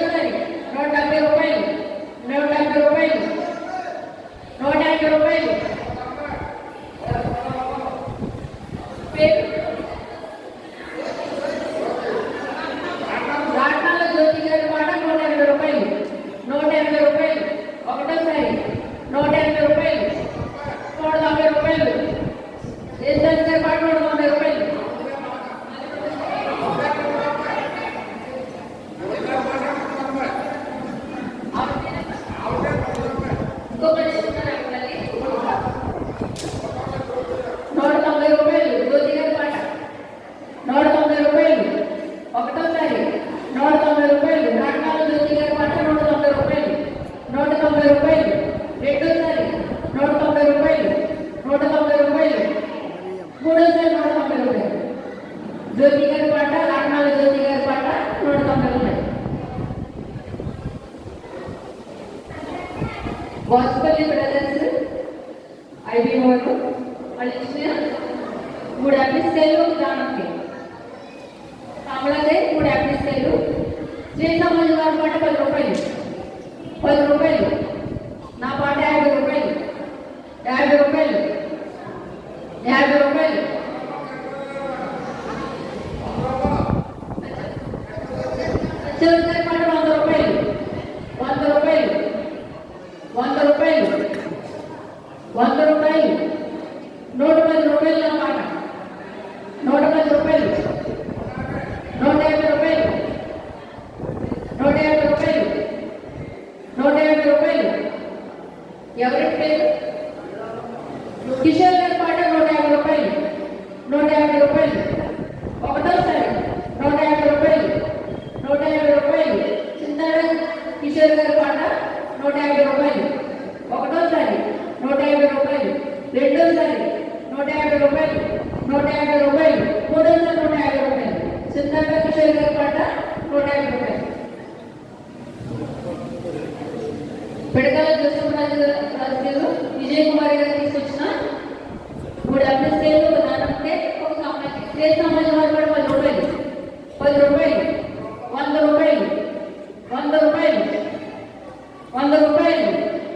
రెండోసారి 170 రూపాయలు, 170 రూపాయలు, 150 రూపాయలు. రాట్నాల జ్యోతి గారి పాట 180 రూపాయలు, 180 రూపాయలు. ఒకటోసారి 180 రూపాయలు, 190 రూపాయలు. యేసుదాస్ గారి పాట 190 రూపాయలు. ఇంకొకటి 190 రూపాయలు జ్యోతి గారి పాట 190 రూపాయలు. ఒకటోసారి 190 రూపాయలు. రాట్నాల జ్యోతి గారి పాట 190 రూపాయలు, 190 రూపాయలు. రెండోసారి 190 రూపాయలు, 190 రూపాయలు. మూడోసారి 190 రూపాయలు. జ్యోతి గారి పాట, రాట్నాల జ్యోతి గారి పాట 190 రూపాయలు. వాసుపల్లి బ్రదర్స్ ఐబీ వాళ్ళు వాళ్ళు ఇచ్చిన 3 అప్లిస్కాయలు, ఒక దానంకి కమలదే 3 అప్లిస్కాయలు. శ్రీ సమాజం వారి పాట 10 రూపాయలు, 10 రూపాయలు. నా పాట 50 రూపాయలు, 50 రూపాయలు, 50 రూపాయలు. సత్యవతి గారి పాట 100 రూపాయలు, 100 రూపాయలు, 100 రూపాయలు, 100 రూపాయలు. 110 రూపాయలు నా పాట 110 రూపాయలు, 150 రూపాయలు, 150 రూపాయలు, 150 రూపాయలు. ఎవరి పేరు? కిషోర్ గారి పాట 150 రూపాయలు, 150 రూపాయలు. ఒకటోసారి 150 రూపాయలు, 150 రూపాయలు. చింతాడ కిషోర్ గారి పాట 150 రూపాయలు. ఒకటోసారి 150 రూపాయలు. రెండోసారి 150 రూపాయలు, 150 రూపాయలు. మూడోసారి 150 రూపాయలు. చింతాడ కిషోర్ గారి పాట 150 రూపాయలు. పిడకల జోసఫరాజు గారు విజయ్ కుమార్ గారు తీసుకొచ్చిన 3 అప్లిస్కాయలు, ఒక దానంటే, ఒక సామాజిక శ్రీ సమాజం వారి పాట 10 రూపాయలు, 10 రూపాయలు, 100 రూపాయలు, 100 రూపాయలు, 100 రూపాయలు.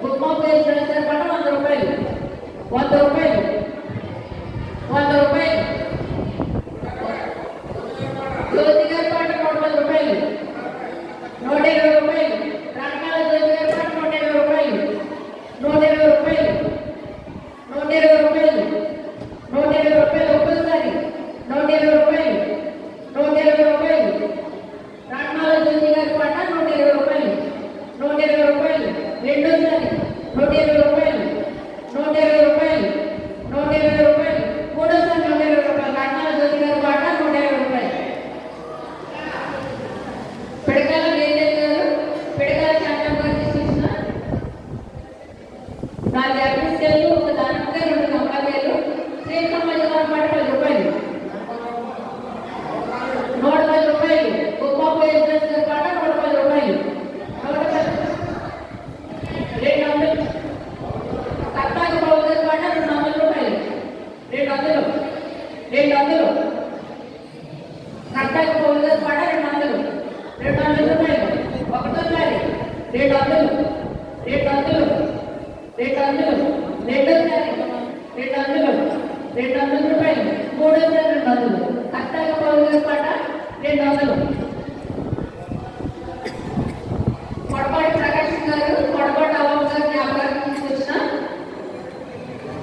గుప్మాపు యేసుదాస్ గారి పాట 100 రూపాయలు, 100 రూపాయలు, 100 రూపాయలు. జ్యోతి గారి పాట 110 రూపాయలు, 120 రూపాయలు. రాట్నాల జ్యోతి గారి పాట 120 రూపాయలు, 120 రూపాయలు, 120 రూపాయలు, 120 రూపాయలు. ఒక్కసారి 120 రూపాయలు, 120 రూపాయలు. రాట్నాల జ్యోతి గారి పాట 120 రూపాయలు, 120 రూపాయలు. రెండోసారి 120 రూపాయలు, 120 రూపాయలు, 120 రూపాయలు. మూడోసారి 120 రూపాయలు. రాట్నాల జ్యోతి గారి పాట 120 రూపాయలు. పిడకాల వేదయ్య గారు, పిడకాల శాంతం గారు తీసుకొచ్చిన 4 అప్లిస్కాయలు, ఒక దానిమ్మకాయ, 2 కమలాకాయలు. శ్రీ సమాజం వారి పాట 10 రూపాయలు, 110 రూపాయలు. గుప్మాపు యేసుదాస్ గారి పాట 110 రూపాయలు, 110. 200. కర్తాక బాబు గారి పాట 200 రూపాయలు, 200, 200. కర్తాక బాబు గారి పాట 200, 200 రూపాయలు. ఒకటోసారి 200, 200, 200. రెండోసారి 200, 200 రూపాయలు. మూడోసారి 200. కర్తాక బాబు గారి పాట 200. కొడపాటి ప్రకాశం గారు, కొడపాటి అవ్వమ్మ గారు జ్ఞాపకాన్ని తీసుకొచ్చిన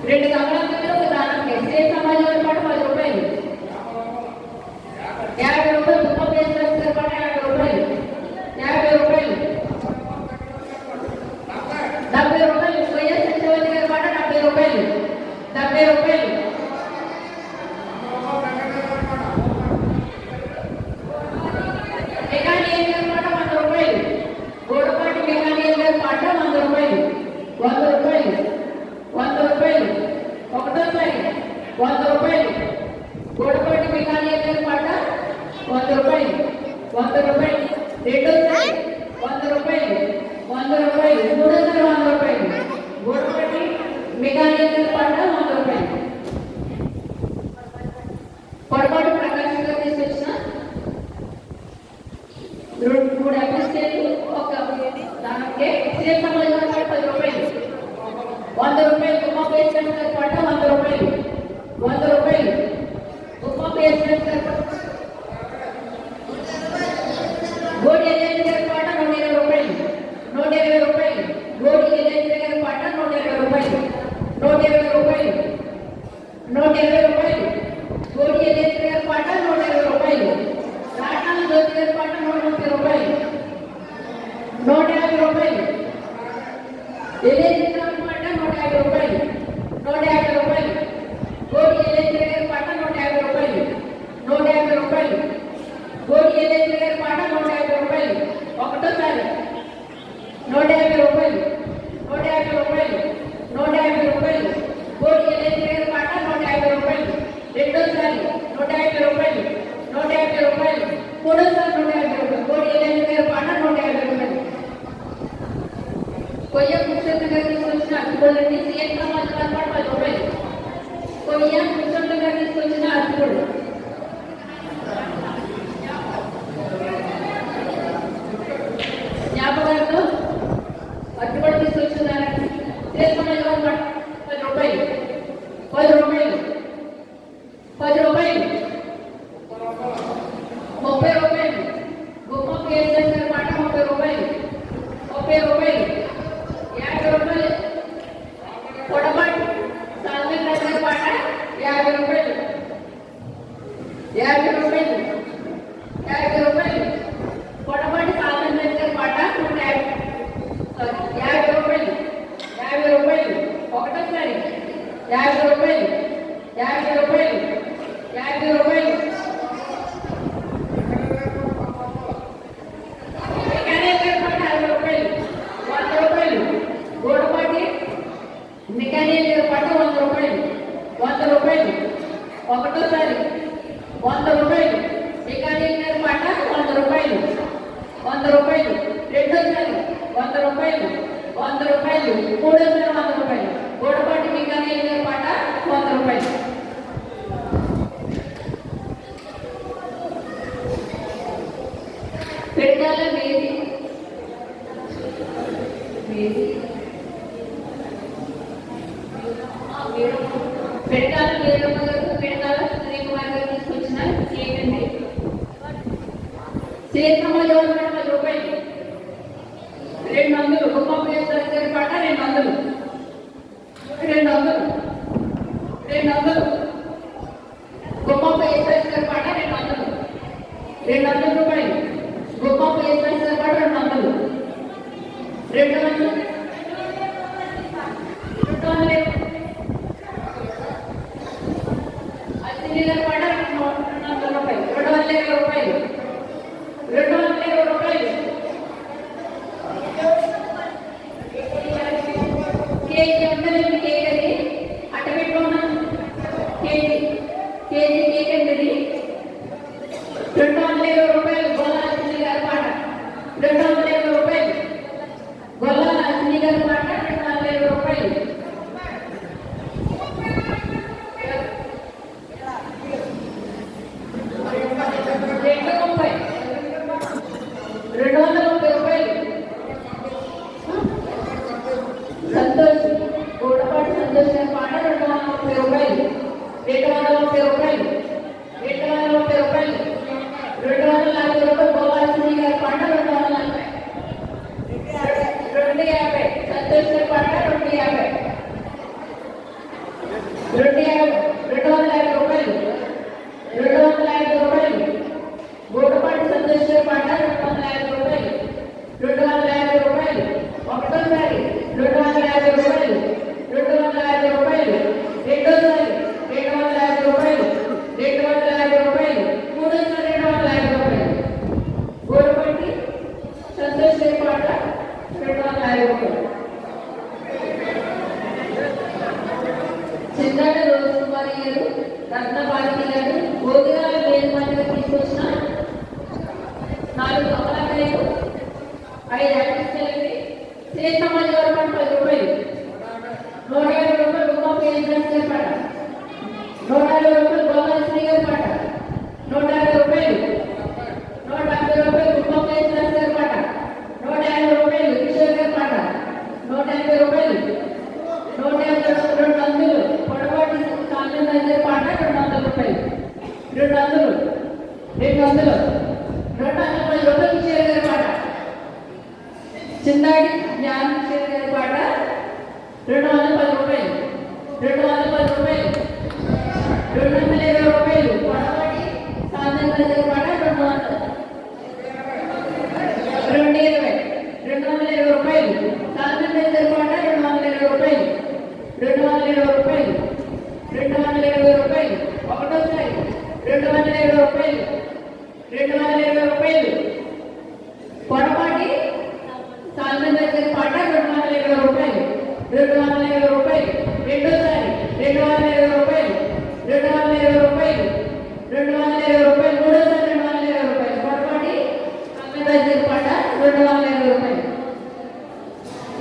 2 కమలాకాయలు, ఒక దానంకాయ. శ్రీ సమాజం వారి పాట 10 రూపాయలు, 50 రూపాయలు. గుప్మాపు యేసుదాస్ గారి పాట 50 రూపాయలు, 50 రూపాయలు. సమాజం గారి పాట 10 రూపాయలు. 100 రూపాయలు. గుమ్మ ప్రెసిడెంట్ గారి పాట 100 రూపాయలు. 100 రూపాయలు. గుమ్మ ప్రెసిడెంట్ గారి పాట. గోడి ఎల్ఎన్ గారి పాట 120 రూపాయలు. 120 రూపాయలు. గోడి ఎల్ఎన్ గారి పాట 120 రూపాయలు. 120 రూపాయలు. 120 రూపాయలు. గోడి ఎల్ఎన్ గారి పాట 120 రూపాయలు. రాటాల జ్యోతి గారి పాట 130 రూపాయలు. 150 రూపాయలు. ఎల్ఎన్ గారి పాట 150 రూపాయలు. 150 రూపాయలు. గోడి ఎల్ఎన్ గారి పాట 150 రూపాయలు. 150 రూపాయలు. గోడి ఎల్ఎన్ గారి పాట 150 రూపాయలు. ఒకటోసారి 150 రూపాయలు. 150 రూపాయలు. 150 రూపాయలు. గోడి ఎల్ఎన్ గారి పాట 150 రూపాయలు. రెండోసారి 150 రూపాయలు. 150 రూపాయలు. మూడోసారి 150 రూపాయలు. గోడి ఎల్ఎన్ గారి పాట 150 రూపాయలు. కొయ్య కృష్ణ గారు తీసుకొచ్చిన అరటిపళ్ళని సీఎం సమాజం గారి పాట 10 రూపాయలు. కొయ్య కృష్ణ గారు తీసుకొచ్చిన అరటిపళ్ళు. జ్ఞాపకాలతో అరటిపళ్ళు తీసుకొచ్చున్నారండి. సీఎం సమాజం గారి పాట 10 రూపాయలు. 10 రూపాయలు. 10 రూపాయలు. 30 రూపాయలు. గుమ్మ ప్రెసిడెంట్ గారి పాట 30 రూపాయలు. 30 రూపాయలు. 50 రూపాయలు. పొడపాటి సాల్మన్ గారి పాట 50 రూపాయలు. 50 రూపాయలు. 50 రూపాయలు. పొడపాటి సాల్మన్ గారి పాట 50 రూపాయలు. 50 రూపాయలు. ఒకటోసారి 50 రూపాయలు. 50 రూపాయలు. 50 రూపాయలు. మెకానిక్ గారి పాట 50 రూపాయలు. 100 రూపాయలు. గోడపాటి మెకానిక్ గారి పాట 100 రూపాయలు. 100 రూపాయలు. ఒకటోసారి 100 రూపాయలు. మెకానిక్ గారి పాట 100 రూపాయలు. 100 రూపాయలు. రెండోసారి 100 రూపాయలు. 100 రూపాయలు. మూడోసారి 100 రూపాయలు. గోడపాటి మెకానిక్ గారి పాట 100 రూపాయలు. పెడతాల మేది పెడతాల వీరమ్మ గారు పెడతాల శ్రీకుమార్ గారు తీసుకొచ్చిన కేక్ అండి. సీతమ్మ 10 రూపాయలు. 200. గుమ్మ ప్రెసిడెంట్ గారి పాట 200. 200. 200. గుమ్మ ప్రెసిడెంట్ గారి పాట 200. 200 రూపాయలు. గుమ్మ ప్రెసిడెంట్ గారి పాట 200. 200. 200. అశ్విని గారి పాట 200 రూపాయలు. 220 రూపాయలు. 220 రూపాయలు. కేజీ ఉంటుందండి. కేక్ అది అట్ట పెట్టుకున్నాం. కేజీ కేక్ అండి అది 220 రూపాయలు. గొల్లా అశ్విని గారి పాట 220 రూపాయలు. గొల్లా అశ్విని గారి పాట 220 రూపాయలు. 230 రూపాయలు. సంతోష్ గోడపాటి సంతోష్ గారి పాట 230 రూపాయలు. 230 రూపాయలు. 230 రూపాయలు. 240 రూపాయలు. గోవాల్సింది గారి పాట 240. 250. సంతోష్ గారి పాట 250. 250 రూపాయలు. 250 రూపాయలు. గోడపాటి సంతోష్ గారి పాట 250 రూపాయలు. 250 రూపాయలు. ఒకటోసారి 250 రూపాయలు. 250 రూపాయలు. రెండోసారి 250 రూపాయలు. 250 రూపాయలు. మూడోసారి 250 రూపాయలు. గోడపాటి సంతోష్ గారి పాట 250 రూపాయలు. చిందాడ రోజుకుమారి గారు, రత్నపార్తి గారు, గోదిరాల వేదమాత గారు తీసుకొచ్చిన 4 కమలాకాయలు, 5 అరటికాయలండి. సీఎం సమాజం గారి పాట 10 రూపాయలు. 150 రూపాయలు. గుమ్మ ప్రెసిడెంట్ గారి పాట 150 రూపాయలు. గోపాలశ్రీ గారి పాట 150 రూపాయలు. 150 రూపాయలు. గుమ్మ ప్రెసిడెంట్ గారి పాట 150 రూపాయలు. కిషోర్ గారి పాట చిన్నాడి జ్ఞానశేఖర్ గారి పాట 210 రూపాయలు, 210 రూపాయలు, 220 రూపాయలు. పొడవాటి సాధన గారి పాట 220, 220 రూపాయలు. సాధన గారి పాట 220 రూపాయలు, 220 రూపాయలు, 220 రూపాయలు. ఒకటోసారి 220 రూపాయలు, 220 రూపాయలు. పొడవాటి సాధన గారి పాట 220 రూపాయలు, 220 రూపాయలు. రెండోసారి 220 రూపాయలు, 220 రూపాయలు, 220 రూపాయలు. మూడోసారి 220 రూపాయలు. పొడవాటి సాధన గారి పాట 220 రూపాయలు.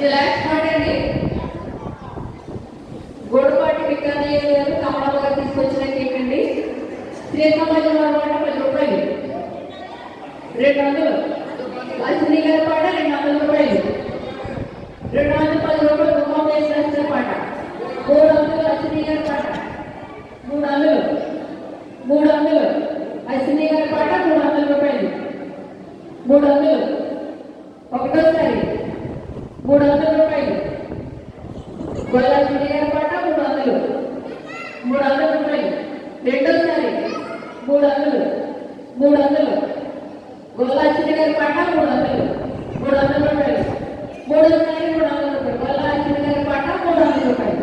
ఈ లాస్ట్ పాట అండి. గోడపాటి విక్రమయ్య గారు కమలమ్మ గారు తీసుకొచ్చిన కేక్ అండి. శ్రీకాంత్ గారి పాట 10 రూపాయలు, 200. అశ్విని గారి పాట 200 రూపాయలు, 210 రూపాయలు. ఉమామేశ్వర పాట 300. అశ్విని గారి పాట 300, 300. అశ్విని గారి పాట 300 రూపాయలు, 300. ఒకటోసారి 300 రూపాయలు. గొల్లశ్విని గారి పాట 300, 300 రూపాయలు. రెండోసారి 300, 300. గొల్లశ్విని గారి పాట 300, 300 రూపాయలు. మూడోసారి 300 రూపాయలు. గొల్లశ్విని గారి పాట 300 రూపాయలు.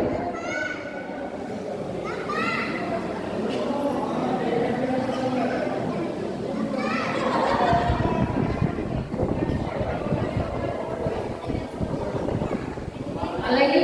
అలాగే